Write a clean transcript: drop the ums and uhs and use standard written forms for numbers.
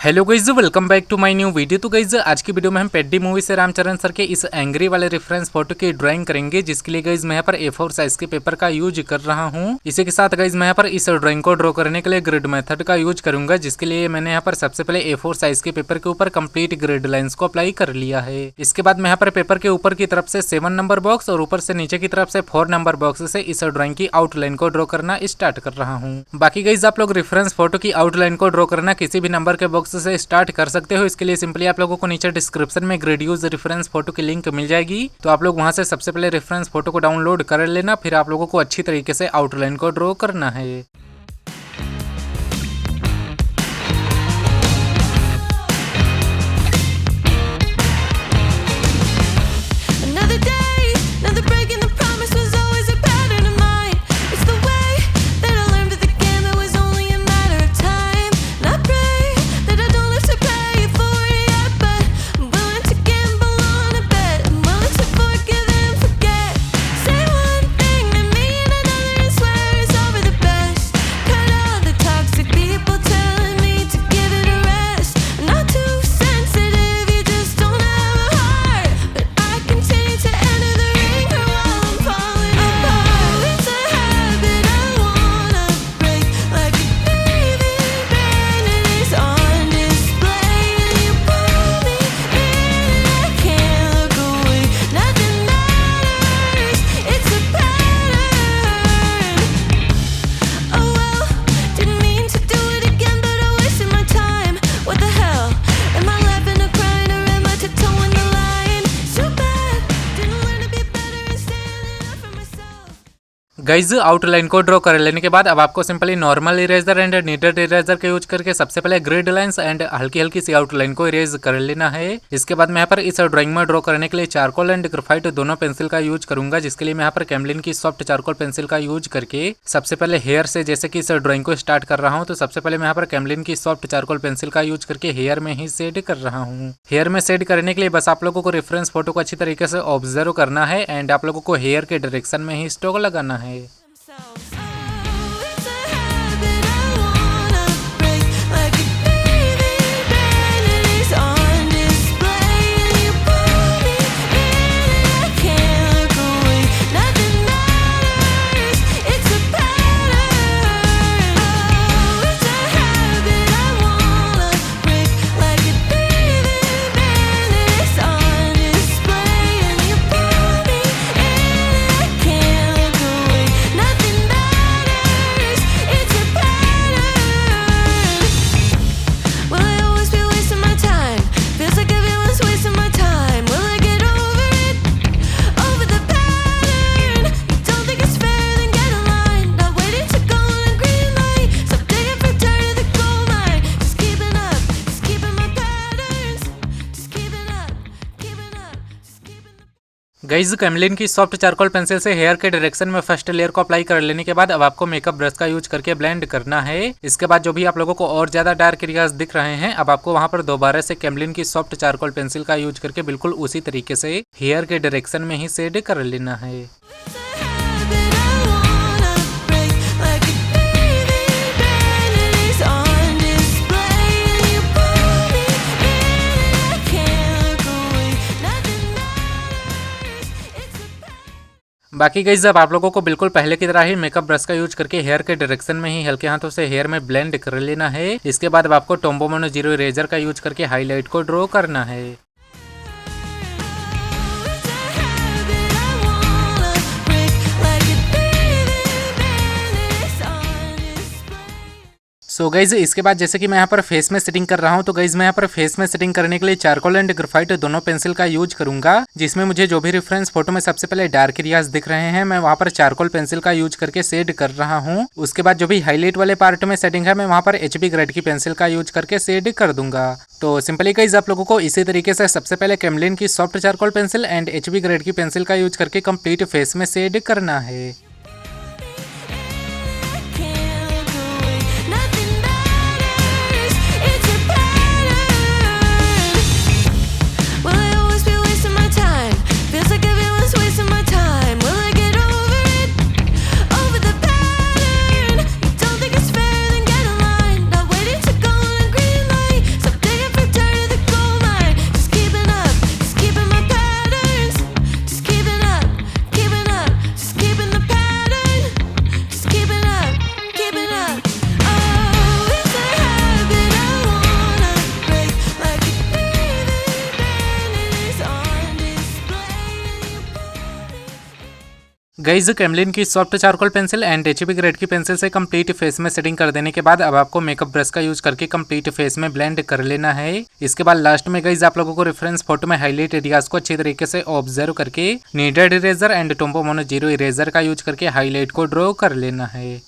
Hello guys, welcome back to my new video. तो guys आज की वीडियो में हम पेड्डी मूवी से रामचरण सर के इस एंग्री वाले रेफरेंस फोटो की ड्राइंग करेंगे, जिसके लिए गाइज मैं यहाँ पर A4 साइज के पेपर का यूज कर रहा हूँ। इसी के साथ गाइज मैं यहाँ पर इस ड्राइंग को ड्रॉ करने के लिए ग्रिड मेथड का यूज करूंगा, जिसके लिए मैंने यहाँ पर सबसे पहले A4 साइज के पेपर के ऊपर कंप्लीट ग्रिड लाइंस को अप्लाई कर लिया है। इसके बाद मैं यहाँ पर पेपर के ऊपर की तरफ से 7 नंबर बॉक्स और ऊपर से नीचे की तरफ से 4 नंबर बॉक्स से इस ड्राइंग की आउटलाइन को ड्रॉ करना स्टार्ट कर रहा हूँ। बाकी गाइज आप लोग रेफरेंस फोटो की आउटलाइन को ड्रॉ करना किसी भी नंबर के बॉक्स से स्टार्ट कर सकते हो। इसके लिए सिंपली आप लोगों को नीचे डिस्क्रिप्शन में ग्रिड यूज रेफरेंस फोटो की लिंक मिल जाएगी, तो आप लोग वहां से सबसे पहले रेफरेंस फोटो को डाउनलोड कर लेना। फिर आप लोगों को अच्छी तरीके से आउटलाइन को ड्रॉ करना है। गाइज आउटलाइन को ड्रॉ कर लेने के बाद अब आपको simply normal eraser and needed eraser का यूज करके सबसे पहले ग्रिड लाइंस एंड हल्की हल्की सी आउटलाइन को इरेज कर लेना है। इसके बाद मैं यहाँ पर इस ड्राइंग में ड्रॉ करने के लिए चारकोल एंड ग्रेफाइट दोनों पेंसिल का यूज करूंगा, जिसके लिए मैं यहाँ पर कैमलिन की सॉफ्ट चारकोल पेंसिल का यूज करके सबसे पहले हेयर से जैसे कि इस ड्राइंग को स्टार्ट कर रहा हूँ। तो सबसे पहले मैं यहाँ पर कैमलिन की सॉफ्ट चारकोल पेंसिल का यूज करके हेयर में ही शेड कर रहा हूँ। हेयर में शेड करने के लिए बस आप लोगों को रेफरेंस फोटो को अच्छी तरीके से ऑब्जर्व करना है एंड आप लोगों को हेयर के डायरेक्शन में ही स्ट्रोक लगाना है। गाइज कैमलिन की सॉफ्ट चारकोल पेंसिल से हेयर के डायरेक्शन में फर्स्ट लेयर को अप्लाई कर लेने के बाद अब आपको मेकअप ब्रश का यूज करके ब्लेंड करना है। इसके बाद जो भी आप लोगों को और ज्यादा डार्क एरियाज दिख रहे हैं, अब आपको वहां पर दोबारा से कैमलिन की सॉफ्ट चारकोल पेंसिल का यूज करके बिल्कुल उसी तरीके से हेयर के डायरेक्शन में ही शेड कर लेना है। बाकी गाइस जब आप लोगों को बिल्कुल पहले की तरह ही मेकअप ब्रश का यूज करके हेयर के डायरेक्शन में ही हल्के हाथों से हेयर में ब्लेंड कर लेना है। इसके बाद अब आपको टोम्बो मोनो 0 इरेजर का यूज करके हाईलाइट को ड्रॉ करना है। सो गाइज इसके बाद जैसे कि मैं यहाँ पर फेस में सेटिंग कर रहा हूँ, तो गाइज मैं यहाँ पर फेस में सेटिंग करने के लिए चारकोल एंड ग्रेफाइट दोनों पेंसिल का यूज करूंगा, जिसमें मुझे जो भी रेफरेंस फोटो में सबसे पहले डार्क एरियाज दिख रहे हैं मैं वहाँ पर चारकोल पेंसिल का यूज करके शेड कर रहा हूँ। उसके बाद जो भी हाईलाइट वाले पार्ट में सेटिंग है मैं वहाँ पर HB ग्रेड की पेंसिल का यूज करके शेड कर दूंगा। तो सिंपली गाइज आप लोगों को इसी तरीके से सबसे पहले कैमलिन की soft charcoal pencil and HB grade की पेंसिल का यूज करके कंप्लीट फेस में शेड करना है। गाइज कैमलिन की soft charcoal pencil and HB grade की पेंसिल से कंप्लीट फेस में सेटिंग कर देने के बाद अब आपको मेकअप ब्रश का यूज करके कंप्लीट फेस में ब्लेंड कर लेना है। इसके बाद लास्ट में गाइज आप लोगों को रेफरेंस फोटो में हाईलाइट एरियाज को अच्छी तरीके से ऑब्जर्व करके needed eraser and Tombow mono zero eraser का यूज करके हाईलाइट को ड्रॉ कर लेना है।